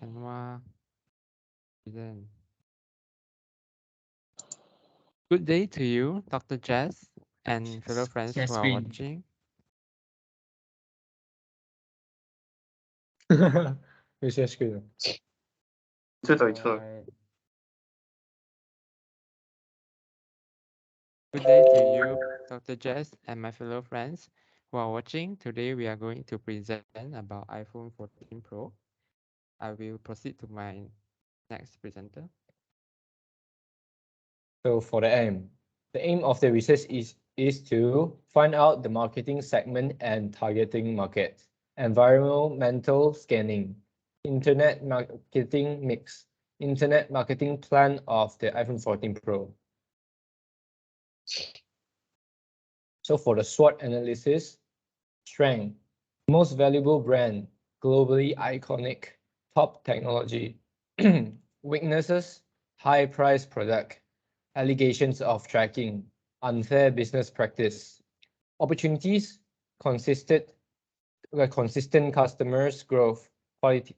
Canva. Then. Good day to you, Dr. Jess, and fellow friends Share who are screen. watching. You share screen. Alright. Good day to you, Dr. Jess, and my fellow friends who are watching. Today we are going to present about iPhone 14 Pro. I will proceed to my next presenter. So for the aim of the research is to find out the marketing segment and targeting markets, environmental scanning, internet marketing mix, internet marketing plan of the iPhone 14 Pro. So for the SWOT analysis, strength, most valuable brand, globally iconic, top technology, weaknesses, high price product, allegations of tracking, unfair business practice, opportunities, consistent customers growth,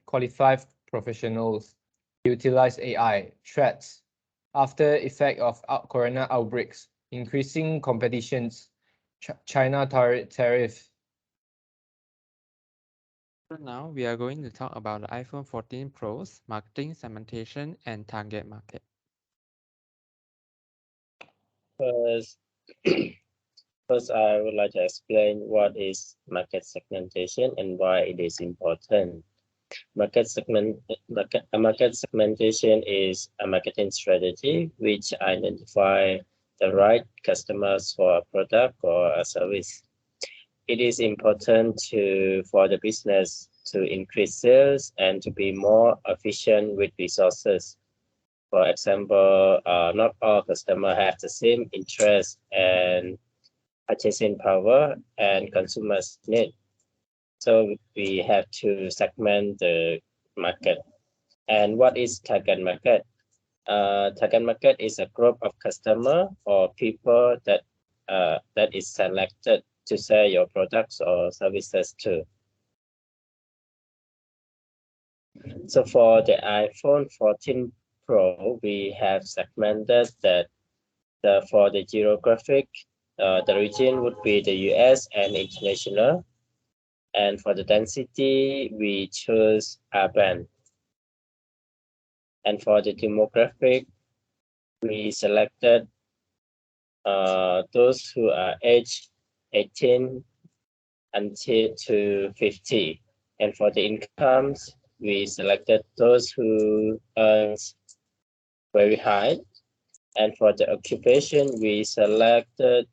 qualified professionals, utilize AI, threats, after effect of corona outbreaks, increasing competitions, China tariff. So now we are going to talk about the iPhone 14 Pro's marketing, segmentation, and target market. First, first, I would like to explain what is market segmentation and why it is important. Market segmentation is a marketing strategy which identify the right customers for a product or a service. It is important for the business to increase sales and to be more efficient with resources. For example, not all customers have the same interest and purchasing power and consumers need. So we have to segment the market. And what is target market? Target market is a group of customer or people that is selected to sell your products or services to. So for the iPhone 14 Pro, we have segmented that for the geographic, the region would be the US and international. And for the density, we choose urban. And for the demographic, we selected those who are aged 18 until to 50. And for the incomes, we selected those who earns very high. And for the occupation, we selected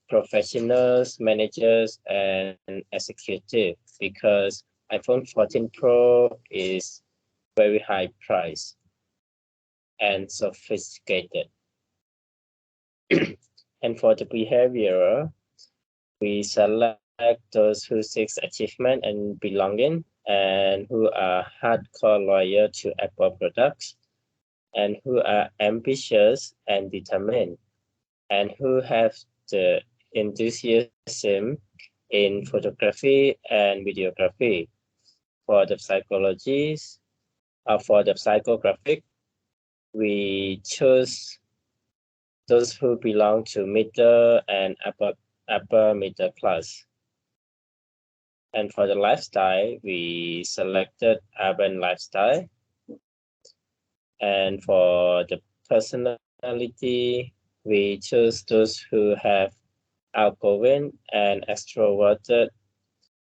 professionals, managers, and executive because iPhone 14 Pro is very high price and sophisticated. And for the behavior, we select those who seek achievement and belonging and who are hardcore loyal to Apple products and who are ambitious and determined and who have the enthusiasm in photography and videography. For the psychographic, we choose those who belong to middle and upper middle class. And for the lifestyle, we selected urban lifestyle. And for the personality, we choose those who have outgoing and extroverted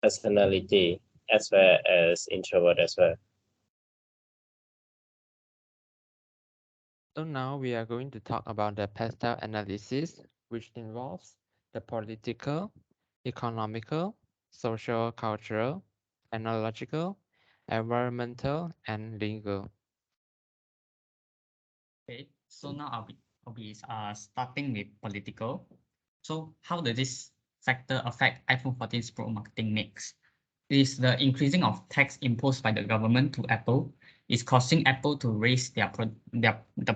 personality as well as introvert as well. So now we are going to talk about the Pastel Analysis, which involves the political, economical, social, cultural, technological, environmental, and legal. Okay, so now I'll be starting with political. So how does this factor affect iPhone 14 Pro marketing mix? Is the increasing of tax imposed by the government to Apple is causing Apple to raise the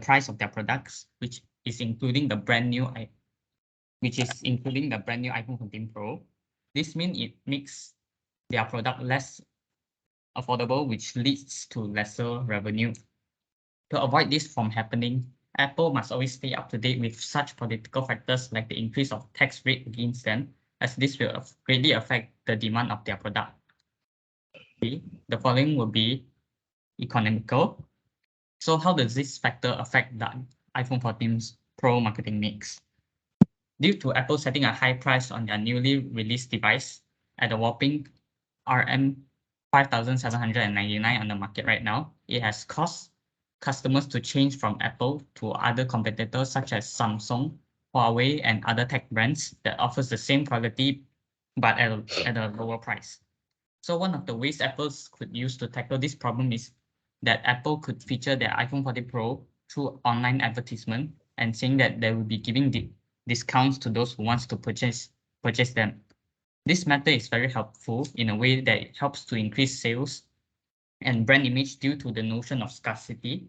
price of their products, which is including the brand new iPhone 14 Pro. This means it makes their product less affordable, which leads to lesser revenue. To avoid this from happening, Apple must always stay up to date with such political factors like the increase of tax rate against them, as this will greatly affect the demand of their product. The following will be economical. So how does this factor affect the iPhone 14 Pro marketing mix? Due to Apple setting a high price on their newly released device at a whopping RM 5,799 on the market right now, it has caused customers to change from Apple to other competitors such as Samsung, Huawei, and other tech brands that offers the same quality but at a lower price. So one of the ways Apple could use to tackle this problem is that Apple could feature their iPhone 14 Pro through online advertisement and saying that they will be giving discounts to those who wants to purchase them. This method is very helpful in a way that it helps to increase sales and brand image due to the notion of scarcity,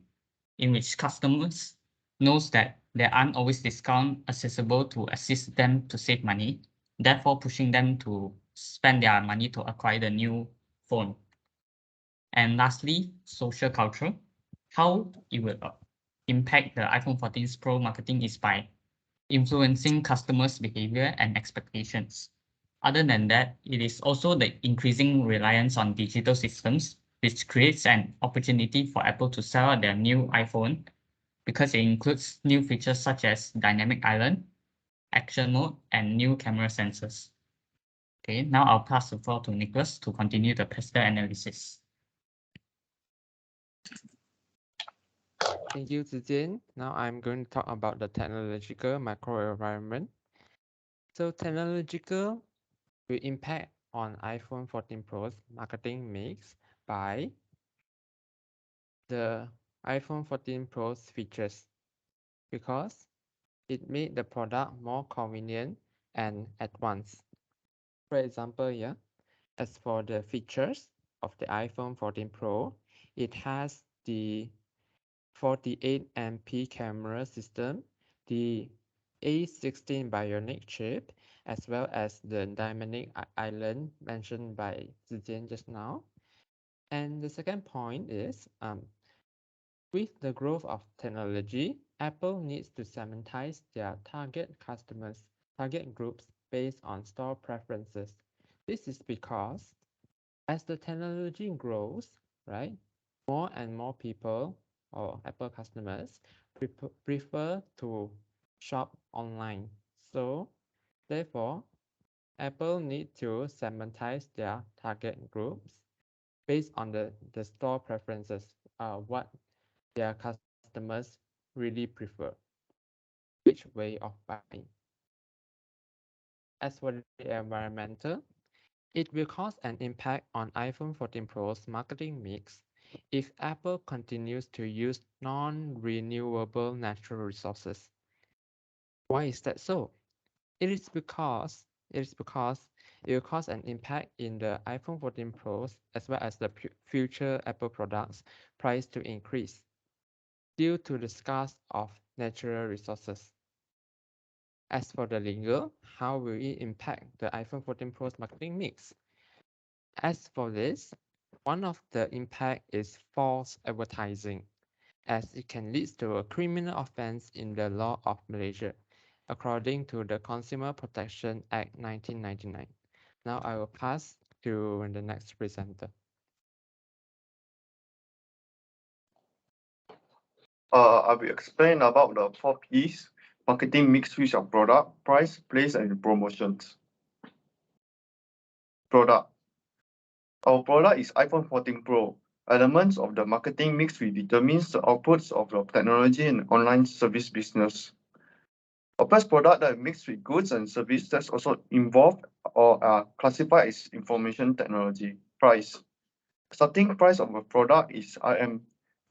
in which customers knows that there aren't always discounts accessible to assist them to save money, therefore pushing them to spend their money to acquire the new phone. And lastly, social culture. How it will impact the iPhone 14 Pro marketing is by influencing customers' behavior and expectations. Other than that, it is also the increasing reliance on digital systems, which creates an opportunity for Apple to sell out their new iPhone because it includes new features such as dynamic island, action mode, and new camera sensors. Okay, now I'll pass the floor to Nicholas to continue the Pastel analysis. Thank you, Zijian. Now I'm going to talk about the technological microenvironment. So technological will impact on iPhone 14 Pro's marketing mix by the iPhone 14 Pro's features, because it made the product more convenient and advanced. For example, here, as for the features of the iPhone 14 Pro, it has the 48MP camera system, the A16 Bionic chip, as well as the dynamic island mentioned by Zijian just now. And the second point is, with the growth of technology, Apple needs to segmentize their target groups based on store preferences. This is because as the technology grows, right, more and more people or Apple customers prefer to shop online. So therefore, Apple need to segmentize their target groups based on the store preferences, what their customers really prefer, which way of buying. As for the environmental, it will cause an impact on iPhone 14 Pro's marketing mix if Apple continues to use non-renewable natural resources. Why is that so? It is because it will cause an impact in the iPhone 14 Pros as well as the future Apple products price to increase due to the scarce of natural resources. As for the legal, how will it impact the iPhone 14 Pro's marketing mix? As for this, one of the impact is false advertising, as it can lead to a criminal offense in the law of Malaysia, according to the Consumer Protection Act 1999. Now I will pass to the next presenter. I will explain about the 4 P's: marketing mix, which are product, price, place, and promotions. Product. Our product is iPhone 14 Pro. Elements of the marketing mix will determine the outputs of the technology and online service business. A first product that mixed with goods and services that's also involved or are classified as information technology. Price. Starting price of a product is RM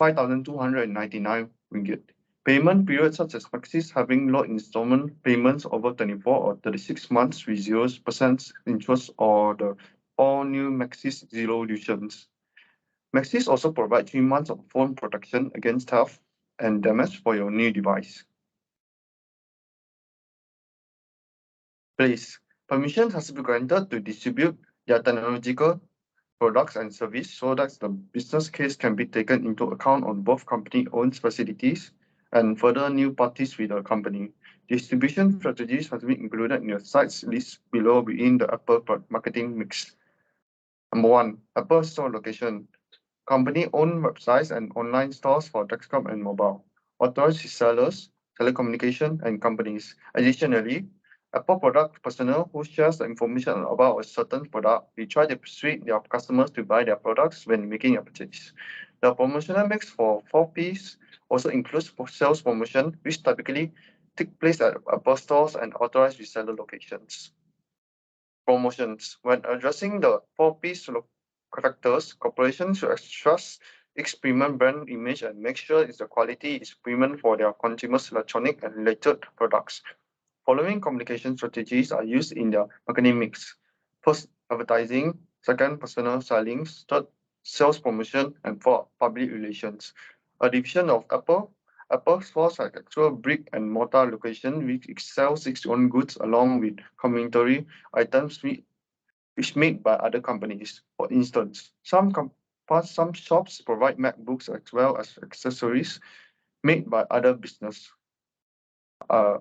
5,299 ringgit. Payment periods such as Maxis having low installment payments over 24 or 36 months with 0% interest, or the all new Maxis Zero Solutions. Maxis also provide 3 months of phone protection against theft and damage for your new device. Place. Permission has to be granted to distribute their technological products and service so that the business case can be taken into account on both company-owned facilities and further new parties with the company. Distribution strategies must be included in the sites list below within the Apple marketing mix. Number 1, Apple store location. Company-owned websites and online stores for desktop and mobile. Authorized resellers, telecommunication, and companies. Additionally, Apple product personnel who shares the information about a certain product, we try to persuade their customers to buy their products when making a purchase. The promotional mix for 4Ps also includes sales promotion, which typically take place at Apple stores and authorized reseller locations. Promotions. When addressing the 4Ps characters, corporations should trust its premium brand image and make sure its quality is premium for their consumers' electronic and related products. Following communication strategies are used in their marketing mix. First, advertising. Second, personal selling. Third, sales promotion. And fourth, public relations. A division of Apple, Apple stores has actual brick and mortar location which sells its own goods along with complementary items which made by other companies. For instance, some shops provide MacBooks as well as accessories made by other business. Yeah.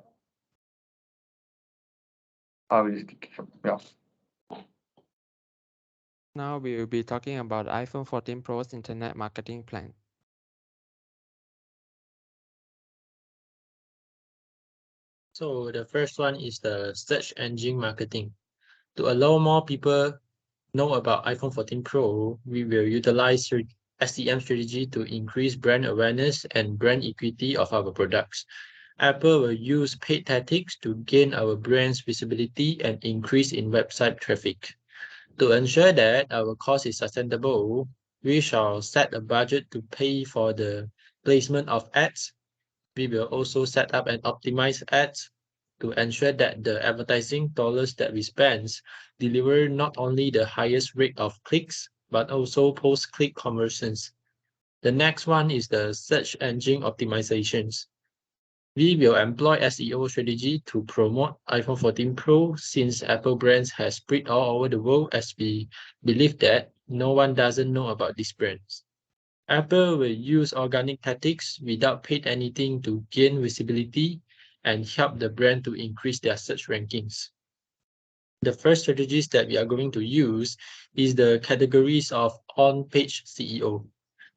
Now we will be talking about iPhone 14 Pro's Internet Marketing Plan. So the first one is the search engine marketing. To allow more people know about iPhone 14 Pro, we will utilize SEM strategy to increase brand awareness and brand equity of our products. Apple will use paid tactics to gain our brand's visibility and increase in website traffic. To ensure that our cost is sustainable, we shall set a budget to pay for the placement of ads. We will also set up and optimize ads to ensure that the advertising dollars that we spend deliver not only the highest rate of clicks, but also post-click conversions. The next one is the search engine optimizations. We will employ SEO strategy to promote iPhone 14 Pro since Apple brands has spread all over the world, as we believe that no one doesn't know about these brands. Apple will use organic tactics without paid anything to gain visibility and help the brand to increase their search rankings. The first strategies that we are going to use is the categories of on-page SEO.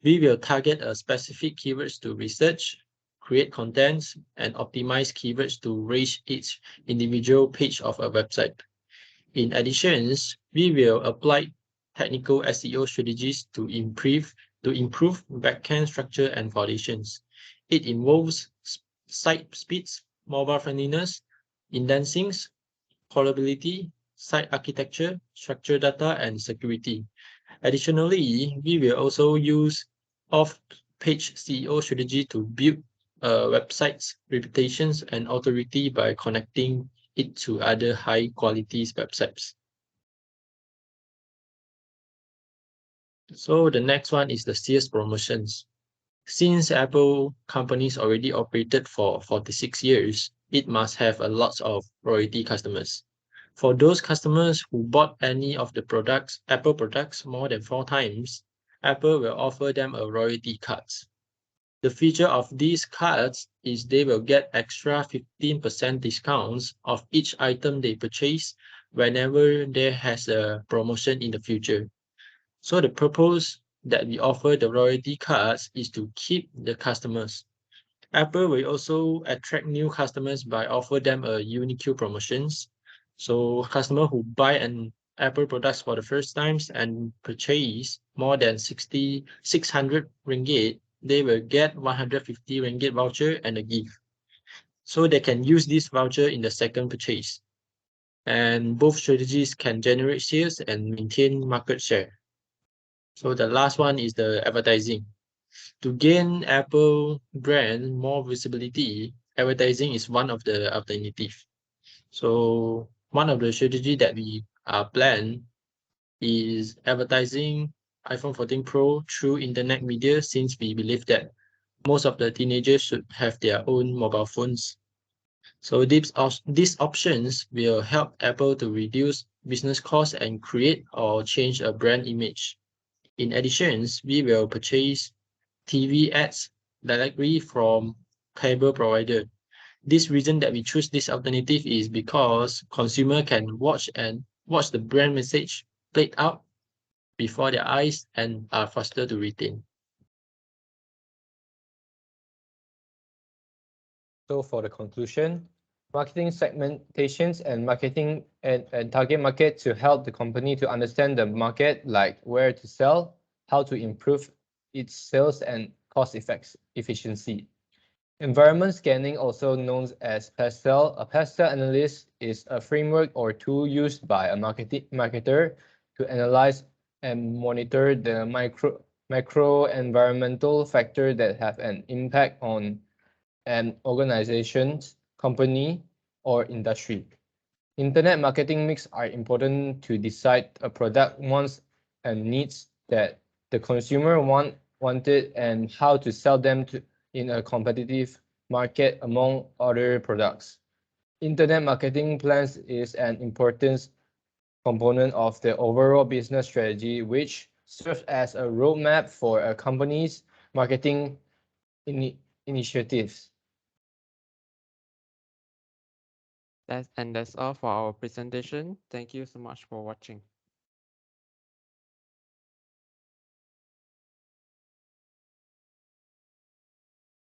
We will target a specific keywords to research, create contents, and optimize keywords to reach each individual page of a website. In addition, we will apply technical SEO strategies to improve backend structure and foundations. It involves site speeds, mobile friendliness, indexing, crawlability, site architecture, structured data, and security. Additionally, we will also use off-page SEO strategy to build a website's reputations and authority by connecting it to other high-quality websites. So the next one is the sales promotions. Since Apple companies already operated for 46 years, it must have a lot of royalty customers. For those customers who bought any of the Apple products more than 4 times, Apple will offer them a royalty cards. The feature of these cards is they will get extra 15% discounts of each item they purchase whenever there has a promotion in the future. So the purpose that we offer the royalty cards is to keep the customers. Apple will also attract new customers by offer them a unique promotions. So customers who buy an Apple products for the first times and purchase more than 600 ringgit, they will get 150 ringgit voucher and a gift. So they can use this voucher in the second purchase. And both strategies can generate sales and maintain market share. So the last one is the advertising. To gain Apple brand more visibility, advertising is one of the alternatives. So one of the strategy that we plan is advertising iPhone 14 Pro through internet media, since we believe that most of the teenagers should have their own mobile phones. So these options will help Apple to reduce business costs and create or change a brand image. In addition, we will purchase TV ads directly from cable provider. This reason that we choose this alternative is because consumer can watch the brand message played out before their eyes and are faster to retain. So for the conclusion, marketing segmentations and marketing and target market to help the company to understand the market, like where to sell, how to improve its sales and cost efficiency. Environment scanning, also known as Pastel, a Pastel Analysis is a framework or tool used by a marketer to analyze and monitor the micro environmental factors that have an impact on an organization's company or industry. Internet marketing mix are important to decide a product wants and needs that the consumer wanted and how to sell them in a competitive market among other products. Internet marketing plans is an important component of the overall business strategy, which serves as a roadmap for a company's marketing initiatives. That's all for our presentation. Thank you so much for watching.